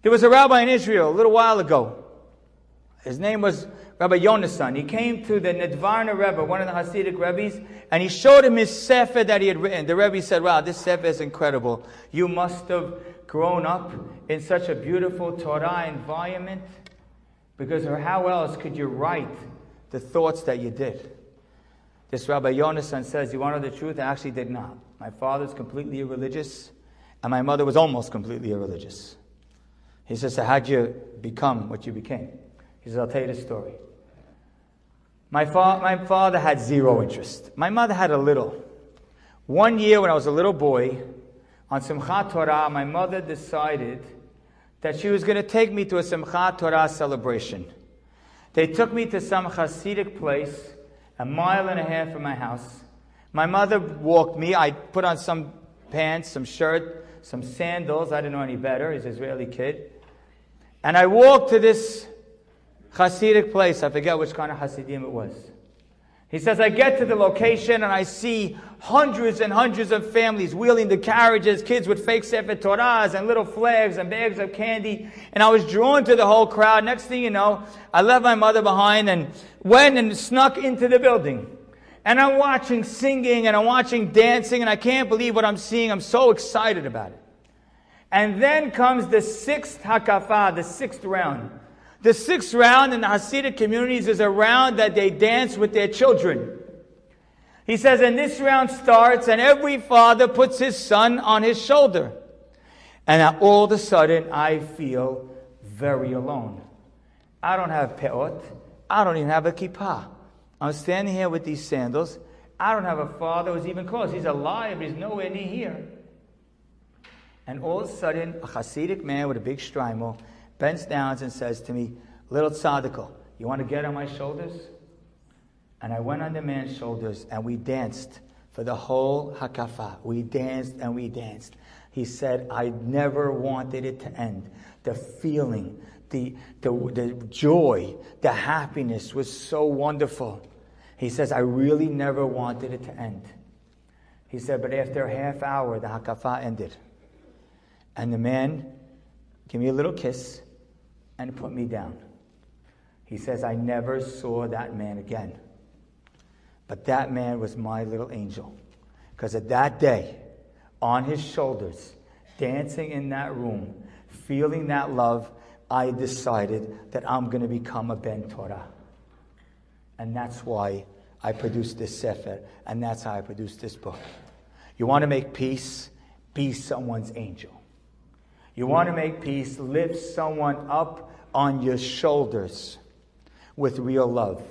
There was a rabbi in Israel a little while ago. His name was Rabbi Yonasan. He came to the Nedvarna Rebbe, one of the Hasidic Rebbes, and he showed him his sefer that he had written. The Rebbe said, wow, this sefer is incredible. You must have grown up in such a beautiful Torah environment, because how else could you write the thoughts that you did? This Rabbi Yonasan says, you want to know the truth? I actually did not. My father's completely irreligious, and my mother was almost completely irreligious. He says, so how'd you become what you became? He says, I'll tell you the story. My father had zero interest. My mother had a little. One year when I was a little boy, on Simchat Torah, my mother decided that she was going to take me to a Simchat Torah celebration. They took me to some Hasidic place, 1.5 miles from my house. My mother walked me. I put on some pants, some shirt, some sandals. I didn't know any better. He's an Israeli kid. And I walked to this Hasidic place. I forget which kind of Hasidim it was. He says, I get to the location and I see hundreds and hundreds of families wheeling the carriages, kids with fake Sefer Torahs and little flags and bags of candy. And I was drawn to the whole crowd. Next thing you know, I left my mother behind and went and snuck into the building. And I'm watching singing and I'm watching dancing and I can't believe what I'm seeing. I'm so excited about it. And then comes the sixth hakafah, the sixth round. The sixth round in the Hasidic communities is a round that they dance with their children. He says, and this round starts, and every father puts his son on his shoulder. And all of a sudden, I feel very alone. I don't have peot. I don't even have a kippah. I'm standing here with these sandals. I don't have a father who's even close. He's alive, but he's nowhere near here. And all of a sudden, a Hasidic man with a big shtreimel bends down and says to me, little tzaddik, you want to get on my shoulders? And I went on the man's shoulders and we danced for the whole hakafah. We danced and we danced. He said, I never wanted it to end. The feeling, the joy, the happiness was so wonderful. He says, I really never wanted it to end. He said, but after a half hour, the hakafah ended. And the man gave me a little kiss and put me down. He says, I never saw that man again. But that man was my little angel. Because at that day, on his shoulders, dancing in that room, feeling that love, I decided that I'm going to become a Ben Torah. And that's why I produced this sefer. And that's how I produced this book. You want to make peace? Be someone's angel. You want to make peace? Lift someone up on your shoulders with real love.